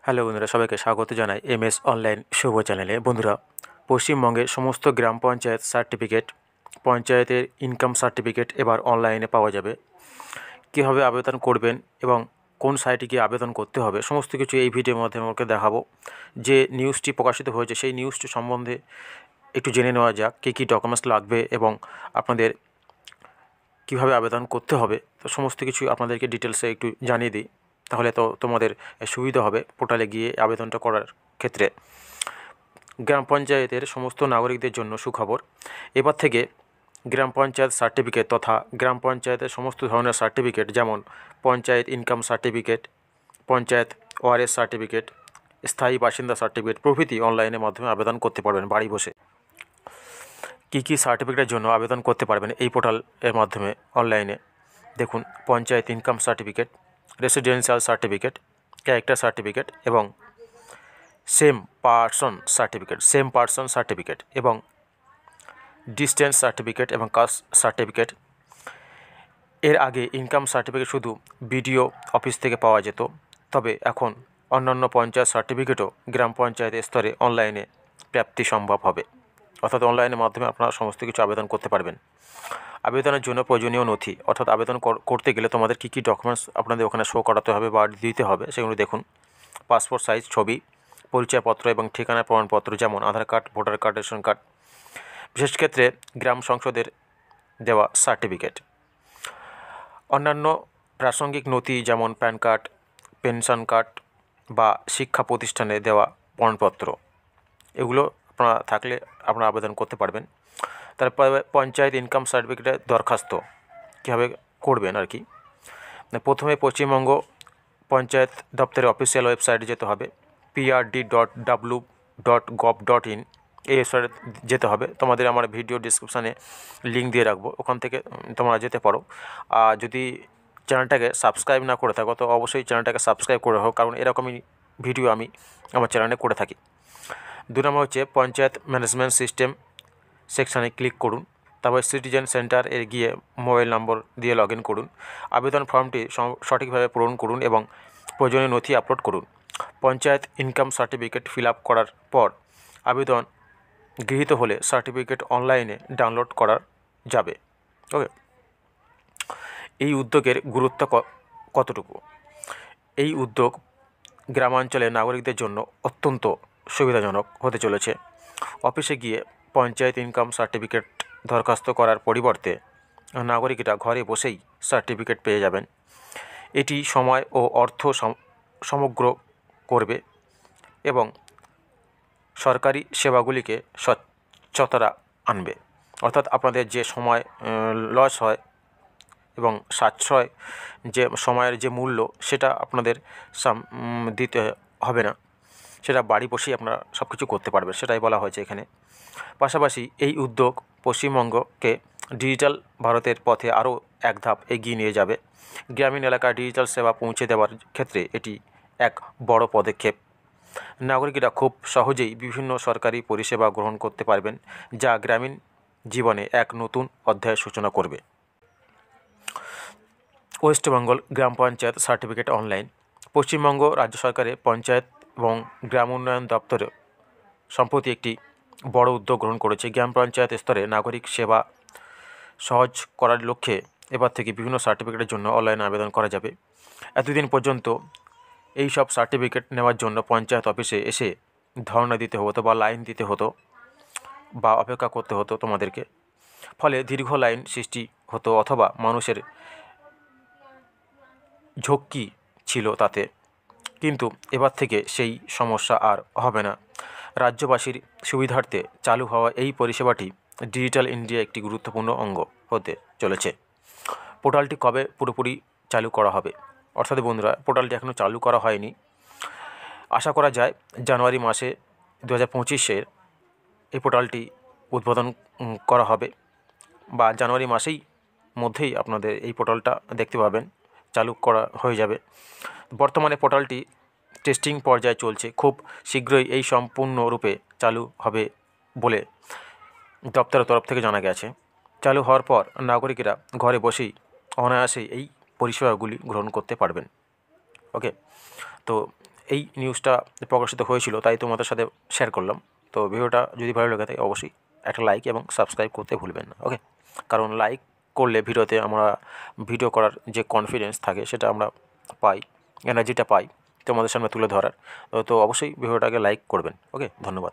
Hello বন্ধুরা, সবাইকে স্বাগত জানাই এমএস অনলাইন শুভ চ্যানেলে। বন্ধুরা, পশ্চিমবঙ্গের সমস্ত গ্রাম পঞ্চায়েত সার্টিফিকেট, পঞ্চায়েতের ইনকাম সার্টিফিকেট এবার অনলাইনে পাওয়া যাবে। কীভাবে আবেদন করবেন এবং কোন সাইটে গিয়ে আবেদন করতে হবে, সমস্ত কিছু এই ভিডিওর মাধ্যমে আমাকে দেখাবো। যে নিউজটি প্রকাশিত হয়েছে সেই নিউজটি সম্বন্ধে একটু জেনে নেওয়া যাক, কী কী ডকুমেন্টস লাগবে এবং আপনাদের কীভাবে আবেদন করতে হবে। তো সমস্ত কিছু আপনাদেরকে ডিটেলসে একটু জানিয়ে দিই, তাহলে তো তোমাদের সুবিধা হবে পোর্টালে গিয়ে আবেদনটা করার ক্ষেত্রে। গ্রাম পঞ্চায়েতের সমস্ত নাগরিকদের জন্য সুখবর। এবার থেকে গ্রাম পঞ্চায়েত সার্টিফিকেট তথা গ্রাম পঞ্চায়েতের সমস্ত ধরনের সার্টিফিকেট, যেমন panchayat income certificate, panchayat ORS certificate, স্থায়ী বাসিন্দা সার্টিফিকেট প্রভৃতি অনলাইনের মাধ্যমে আবেদন করতে পারবেন বাড়ি বসে। কী কী সার্টিফিকেটের জন্য আবেদন করতে পারবেন এই পোর্টালের মাধ্যমে অনলাইনে দেখুন। Panchayat income certificate, residential certificate, character certificate এবং সেম পার্সন সার্টিফিকেট এবং ডিস্টেন্স সার্টিফিকেট এবং কাস্ট সার্টিফিকেট। এর আগে ইনকাম সার্টিফিকেট শুধু বিডিও অফিস থেকে পাওয়া যেত, তবে এখন অন্যান্য পঞ্চায়েত সার্টিফিকেটও গ্রাম পঞ্চায়েত স্তরে অনলাইনে প্রাপ্তি সম্ভব হবে। অর্থাৎ অনলাইনের মাধ্যমে আপনারা সমস্ত কিছু আবেদন করতে পারবেন। আবেদনের জন্য প্রয়োজনীয় নথি, অর্থাৎ আবেদন করতে গেলে তোমাদের কী কী ডকুমেন্টস আপনাদের ওখানে শো করাতে হবে বা দিতে হবে সেগুলো দেখুন। পাসপোর্ট সাইজ ছবি, পরিচয়পত্র এবং ঠিকানা প্রমাণপত্র, যেমন Aadhaar card, voter card, ration card, বিশেষ ক্ষেত্রে গ্রাম সংসদের দেওয়া সার্টিফিকেট। অন্যান্য প্রাসঙ্গিক নথি যেমন প্যান কার্ড, পেনশন কার্ড বা শিক্ষা প্রতিষ্ঠানে দেওয়া প্রমাণপত্র, এগুলো আপনারা থাকলে আপনারা আবেদন করতে পারবেন। তারপরে পঞ্চায়েত ইনকাম সার্টিফিকেটের দরখাস্ত কীভাবে করবেন আর কি। প্রথমে পশ্চিমবঙ্গ পঞ্চায়েত দপ্তরের অফিসিয়াল ওয়েবসাইটে যেতে হবে, prd.w.gov.in। এই ওয়েবসাইটে যেতে হবে। তোমাদের আমার ভিডিও ডিসক্রিপশানে লিঙ্ক দিয়ে রাখবো, ওখান থেকে তোমরা যেতে পারো। আর যদি চ্যানেলটাকে সাবস্ক্রাইব না করে থাকো তো অবশ্যই চ্যানেলটাকে সাবস্ক্রাইব করে রাখো, কারণ এরকমই ভিডিও আমি আমার চ্যানেলে করে থাকি। 2 নম্বর হচ্ছে পঞ্চায়েত ম্যানেজমেন্ট সিস্টেম সেকশানে ক্লিক করুন। তারপর সিটিজেন সেন্টার এর গিয়ে মোবাইল নম্বর দিয়ে লগ ইন করুন। আবেদন ফর্মটি সঠিকভাবে পূরণ করুন এবং প্রয়োজনীয় নথি আপলোড করুন। Panchayat income certificate fill up করার পর আবেদন গৃহীত হলে সার্টিফিকেট অনলাইনে ডাউনলোড করা যাবে। ওকে, এই উদ্যোগের গুরুত্ব কতটুকু? এই উদ্যোগ গ্রামাঞ্চলের নাগরিকদের জন্য অত্যন্ত সুবিধাজনক হতে চলেছে। অফিসে গিয়ে পঞ্চায়েত ইনকাম সার্টিফিকেট দরখাস্ত করার পরিবর্তে নাগরিকরা ঘরে বসেই সার্টিফিকেট পেয়ে যাবেন। এটি সময় ও অর্থ সমগ্র করবে এবং সরকারি সেবাগুলিকে স্বচ্ছতা আনবে। অর্থাৎ আপনাদের যে সময় লস হয় এবং সাশ্রয়, যে সময়ের যে মূল্য সেটা আপনাদের দিতে হবে না, সেটা বাড়ি বসেই আপনারা সব কিছু করতে পারবেন, সেটাই বলা হয়েছে এখানে। পাশাপাশি এই উদ্যোগ পশ্চিমবঙ্গকে ডিজিটাল ভারতের পথে আরও এক ধাপ এগিয়ে নিয়ে যাবে। গ্রামীণ এলাকায় ডিজিটাল সেবা পৌঁছে দেওয়ার ক্ষেত্রে এটি এক বড় পদক্ষেপ। নাগরিকরা খুব সহজেই বিভিন্ন সরকারি পরিষেবা গ্রহণ করতে পারবেন, যা গ্রামীণ জীবনে এক নতুন অধ্যায়ের সূচনা করবে। ওয়েস্ট বেঙ্গল গ্রাম পঞ্চায়েত সার্টিফিকেট অনলাইন। পশ্চিমবঙ্গ রাজ্য সরকারের পঞ্চায়েত এবং গ্রাম উন্নয়ন দপ্তর সম্প্রতি একটি বড় উদ্যোগ গ্রহণ করেছে। গ্রাম পঞ্চায়েত স্তরে নাগরিক সেবা সহজ করার লক্ষ্যে এবার থেকে বিভিন্ন সার্টিফিকেটের জন্য অনলাইনে আবেদন করা যাবে। এতদিন পর্যন্ত এই সব সার্টিফিকেট নেওয়ার জন্য পঞ্চায়েত অফিসে এসে ধর্ণা দিতে হতো বা লাইন দিতে হতো বা অপেক্ষা করতে হতো তোমাদেরকে, ফলে দীর্ঘ লাইন সৃষ্টি হতো অথবা মানুষের ঝক্কি ছিল তাতে। কিন্তু এবার থেকে সেই সমস্যা আর হবে না। রাজ্যবাসীর সুবিধার্থে চালু হওয়া এই পরিষেবাটি ডিজিটাল ইন্ডিয়া একটি গুরুত্বপূর্ণ অঙ্গ হতে চলেছে। পোর্টালটি কবে পুরোপুরি চালু করা হবে? অর্থাৎ বন্ধুরা, পোর্টালটি এখনও চালু করা হয়নি। আশা করা যায় জানুয়ারি মাসে 2025-এর এই পোর্টালটি উদ্বোধন করা হবে, বা জানুয়ারি মাসেই মধ্যেই আপনাদের এই পোর্টালটা দেখতে পাবেন, চালু করা হয়ে যাবে। বর্তমানে পোর্টালটি টেস্টিং পর্যায়ে চলছে, খুব শীঘ্রই এই সম্পূর্ণরূপে চালু হবে বলে দপ্তরের তরফ থেকে জানা গেছে। চালু হওয়ার পর নাগরিকেরা ঘরে বসেই অনায়াসেই এই পরিষেবাগুলি গ্রহণ করতে পারবেন। ওকে, তো এই নিউজটা প্রকাশিত হয়েছিল, তাই তোমাদের সাথে শেয়ার করলাম। তো ভিডিওটা যদি ভালো লাগে থাকে অবশ্যই একটা লাইক এবং সাবস্ক্রাইব করতে ভুলবেন না, ওকে? কারণ লাইক করলে ভিডিওতে আমরা ভিডিও করার যে কনফিডেন্স থাকে সেটা আমরা পাই, এনার্জিটা পাই তোমাদের সামনে তুলে ধরার। তো অবশ্যই ভিডিওটাকে লাইক করবেন, ওকে? ধন্যবাদ।